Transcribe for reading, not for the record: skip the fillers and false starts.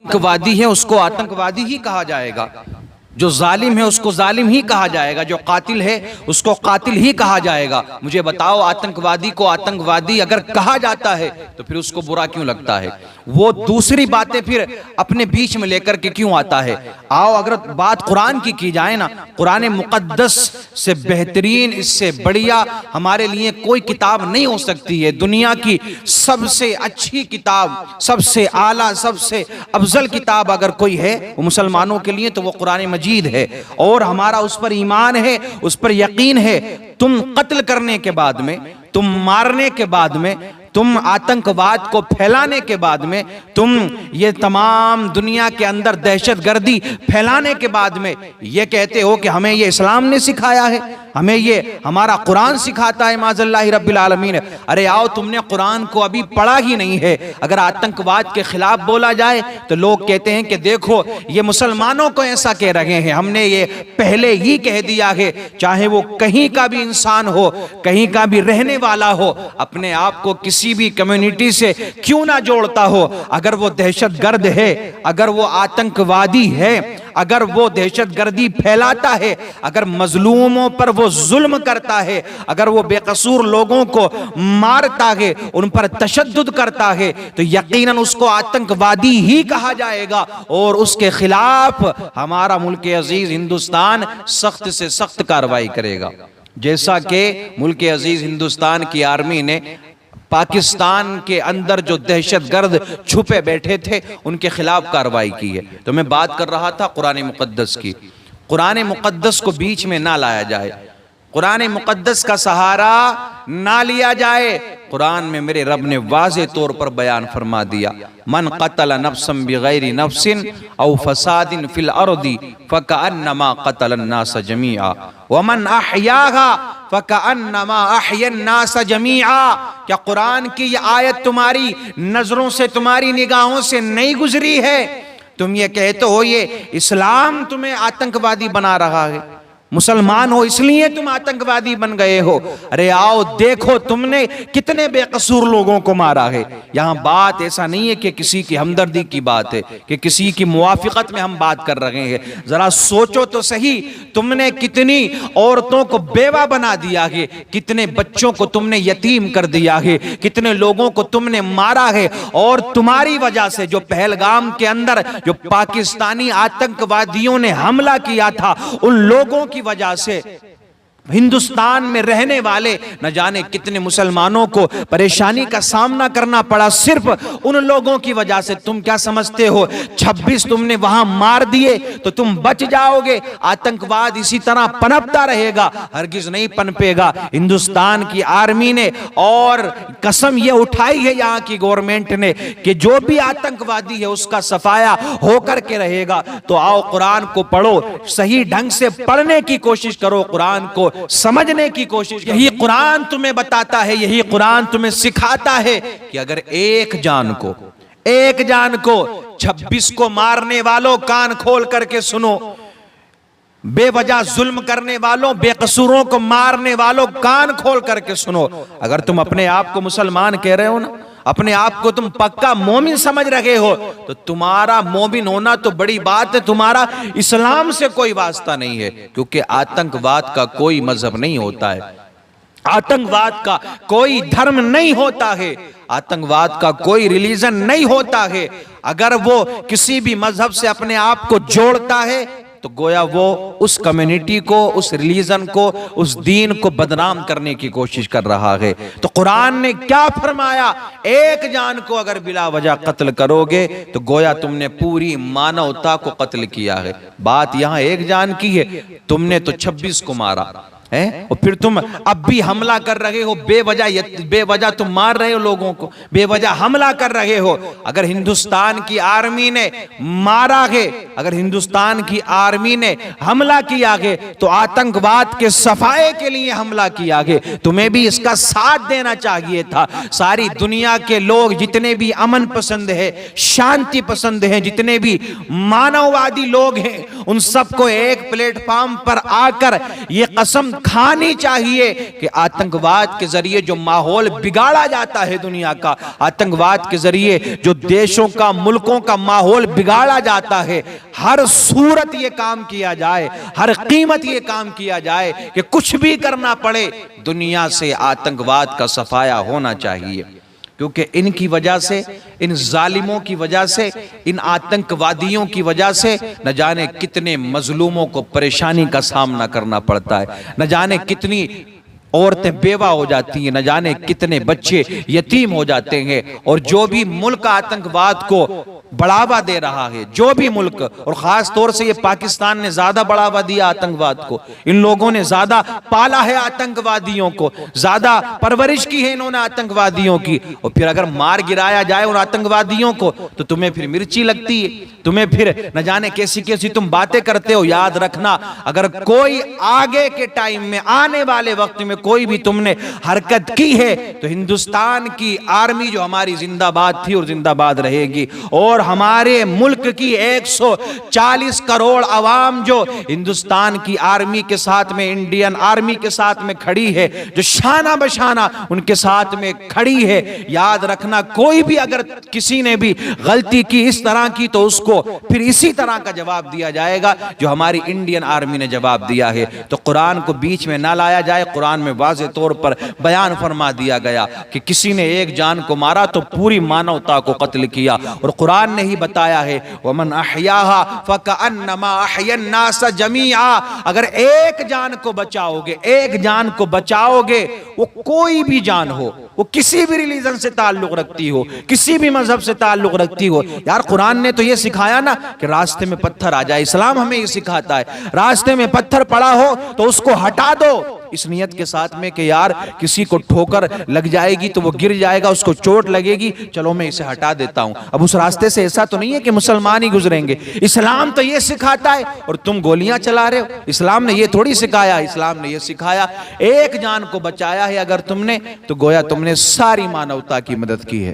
आतंकवादी है उसको आतंकवादी ही कहा जाएगा, जो जालिम है उसको जालिम ही कहा जाएगा, जो कातिल है उसको कातिल ही कहा जाएगा। मुझे बताओ, आतंकवादी को आतंकवादी अगर कहा जाता है तो फिर उसको बुरा क्यों लगता है? वो दूसरी बातें फिर अपने बीच में लेकर के क्यों आता है? आओ, अगर बात कुरान की जाए ना, कुरान मुकद्दस से बेहतरीन, इससे बढ़िया हमारे लिए कोई किताब नहीं हो सकती है। दुनिया की सबसे अच्छी किताब, सबसे आला, सबसे अफजल किताब अगर कोई है वो मुसलमानों के लिए तो वो कुरान मजीद है। और हमारा उस पर ईमान है, उस पर यकीन है। तुम कत्ल करने के बाद में, तुम मारने के बाद में, तुम आतंकवाद को फैलाने के बाद में, तुम ये तमाम दुनिया के अंदर दहशतगर्दी फैलाने के बाद में ये कहते हो कि हमें ये इस्लाम ने सिखाया है, हमें ये हमारा कुरान सिखाता है माज़ल्लाहि रब्बिल आलमीन। अरे आओ, तुमने कुरान को अभी पढ़ा ही नहीं है। अगर आतंकवाद के खिलाफ बोला जाए तो लोग कहते हैं कि देखो ये मुसलमानों को ऐसा कह रहे हैं, हमने ये पहले ही कह दिया है। चाहे वो कहीं का भी इंसान हो, कहीं का भी रहने वाला हो, अपने आप को किसी भी कम्युनिटी से क्यों ना जोड़ता हो, अगर वो दहशतगर्द है, अगर वो आतंकवादी है, अगर वो दहशतगर्दी फैलाता है, अगर मजलूमों पर वो जुल्म करता है, अगर वो बेकसूर लोगों को मारता है, उन पर तशद्दुद करता है, तो यकीनन उसको आतंकवादी ही कहा जाएगा। और उसके खिलाफ हमारा मुल्क अजीज हिंदुस्तान सख्त से सख्त कार्रवाई करेगा। जैसा कि मुल्क अजीज हिंदुस्तान की आर्मी ने पाकिस्तान के अंदर जो दहशतगर्द छुपे बैठे थे उनके खिलाफ कार्रवाई की है। तो मैं बात कर रहा था कुरान मुकद्दस की। कुरान मुकद्दस को बीच में ना लाया जाए, कुरान मुकद्दस का सहारा ना लिया जाए। कुरान में मेरे रब ने वाज़े तौर पर बयान फरमा दिया, मन क़तल नफ्सन बिगैरि नफ्सिन औ फसादिन फिल अर्दी फकअन्नमा क़तल अन्नास जमीआ वमन अहयाहा फकअन्नमा अहया अन्नास जमीआ। क्या कुरान की ये आयत तुम्हारी नजरों से, तुम्हारी निगाहों से नहीं गुजरी है? तुम ये कहते हो ये इस्लाम तुम्हें आतंकवादी बना रहा है, मुसलमान हो इसलिए तुम आतंकवादी बन गए हो। अरे आओ देखो, तुमने कितने बेकसूर लोगों को मारा है। यहां बात ऐसा नहीं है कि किसी की हमदर्दी की बात है, कि किसी की मुआफिकत में हम बात कर रहे हैं। जरा सोचो तो सही, तुमने कितनी औरतों को बेवा बना दिया है, कितने बच्चों को तुमने यतीम कर दिया है, कितने लोगों को तुमने मारा है। और तुम्हारी वजह से जो पहलगाम के अंदर जो पाकिस्तानी आतंकवादियों ने हमला किया था, उन लोगों की वजह से हिंदुस्तान में रहने वाले न जाने कितने मुसलमानों को परेशानी का सामना करना पड़ा, सिर्फ उन लोगों की वजह से। तुम क्या समझते हो 26 तुमने वहां मार दिए तो तुम बच जाओगे? आतंकवाद इसी तरह पनपता रहेगा, हरगिज नहीं पनपेगा। हिंदुस्तान की आर्मी ने और कसम ये उठाई है यहाँ की गवर्नमेंट ने कि जो भी आतंकवादी है उसका सफाया होकर के रहेगा। तो आओ कुरान को पढ़ो, सही ढंग से पढ़ने की कोशिश करो, कुरान को समझने की कोशिश। यही कुरान तुम्हें बताता है, यही कुरान तुम्हें सिखाता है कि अगर एक जान को 26 को मारने वालों कान खोल करके सुनो, बेवजह जुल्म करने वालों, बेकसूरों को मारने वालों कान खोल करके सुनो। अगर तुम अपने आप को मुसलमान कह रहे हो ना, अपने आप को तुम पक्का मोमिन समझ रहे हो, तो तुम्हारा मोमिन होना तो बड़ी बात है, तुम्हारा इस्लाम से कोई वास्ता नहीं है। क्योंकि आतंकवाद का कोई मजहब नहीं होता है, आतंकवाद का कोई धर्म नहीं होता है, आतंकवाद का कोई रिलीजन नहीं होता है। अगर वो किसी भी मजहब से अपने आप को जोड़ता है तो गोया वो उस कम्युनिटी को, उस रिलीजन को, उस दीन को बदनाम करने की कोशिश कर रहा है। तो कुरान ने क्या फरमाया? एक जान को अगर बिला वजह कत्ल करोगे तो गोया तुमने पूरी मानवता को कत्ल किया है। बात यहां एक जान की है, तुमने तो 26 को मारा है और फिर तुम अब भी हमला कर रहे हो, बेवजह तुम मार रहे हो लोगों को, बेवजह हमला कर रहे हो। अगर हिंदुस्तान की आर्मी ने मारा है, अगर हिंदुस्तान की आर्मी ने हमला किया है तो आतंकवाद के सफाए के लिए हमला किया है। तुम्हें भी इसका साथ देना चाहिए था। सारी दुनिया के लोग जितने भी अमन पसंद है, शांति पसंद है, जितने भी मानववादी लोग हैं, उन सबको एक प्लेटफॉर्म पर आकर यह कसम सिखानी चाहिए कि आतंकवाद के जरिए जो माहौल बिगाड़ा जाता है दुनिया का, आतंकवाद के जरिए जो देशों का, मुल्कों का माहौल बिगाड़ा जाता है, हर सूरत ये काम किया जाए, हर कीमत ये काम किया जाए कि कुछ भी करना पड़े, दुनिया से आतंकवाद का सफाया होना चाहिए। क्योंकि इनकी वजह से, इन जालिमों की वजह से, इन आतंकवादियों की वजह से न जाने कितने मजलूमों को परेशानी का सामना करना पड़ता है, न जाने कितनी औरतें बेवा हो जाती हैं, न जाने कितने बच्चे यतीम हो जाते हैं। और जो भी मुल्क आतंकवाद को बढ़ावा दे रहा है, जो भी मुल्क, और खास तौर से ये पाकिस्तान ने ज्यादा बढ़ावा दिया आतंकवाद को, इन लोगों ने ज्यादा पाला है आतंकवादियों को, ज्यादा परवरिश की है इन्होंने आतंकवादियों की। और फिर अगर मार गिराया जाए उन आतंकवादियों को तो तुम्हें फिर मिर्ची लगती है, तुम्हें फिर न जाने कैसी कैसी तुम बातें करते हो। याद रखना, अगर कोई आगे के टाइम में, आने वाले वक्त में कोई भी तुमने हरकत की है तो हिंदुस्तान की आर्मी जो हमारी जिंदाबाद थी और जिंदाबाद रहेगी, और हमारे मुल्क की 140 करोड़ अवाम जो हिंदुस्तान की आर्मी के साथ में, इंडियन आर्मी के साथ में खड़ी है, जो शाना बशाना उनके साथ में खड़ी है। याद रखना, कोई भी अगर किसी ने भी गलती की इस तरह की तो उसको फिर इसी तरह का जवाब दिया जाएगा जो हमारी इंडियन आर्मी ने जवाब दिया है। तो कुरान को बीच में ना लाया जाए। कुरान में वाज़ेह तौर पर बयान फरमा दिया गया कि किसी ने एक जान को मारा तो पूरी मानवता को कत्ल किया। और कुरान ने ही बताया है, वमन अहयाहा फकअन्नमा अहयन्नास जमीआ, अगर एक जान को बचाओगे, एक जान को बचाओगे, वो कोई भी जान हो, वो किसी भी रिलीजन से ताल्लुक रखती हो, किसी भी मजहब से ताल्लुक रखती हो। यार कुरान ने तो ये सिखाया ना कि रास्ते में पत्थर आ जाए, इस्लाम हमें ये सिखाता है, रास्ते में पत्थर पड़ा हो तो उसको हटा दो, इस नियत के साथ में कि यार किसी को ठोकर लग जाएगी तो वो गिर जाएगा, उसको चोट लगेगी, चलो मैं इसे हटा देता हूं। अब उस रास्ते से ऐसा तो नहीं है कि मुसलमान ही गुजरेंगे, इस्लाम तो ये सिखाता है और तुम गोलियां चला रहे हो। इस्लाम ने ये थोड़ी सिखाया, इस्लाम ने ये सिखाया एक जान को बचाया है अगर तुमने, तो गोया तुमने सारी मानवता की मदद की है।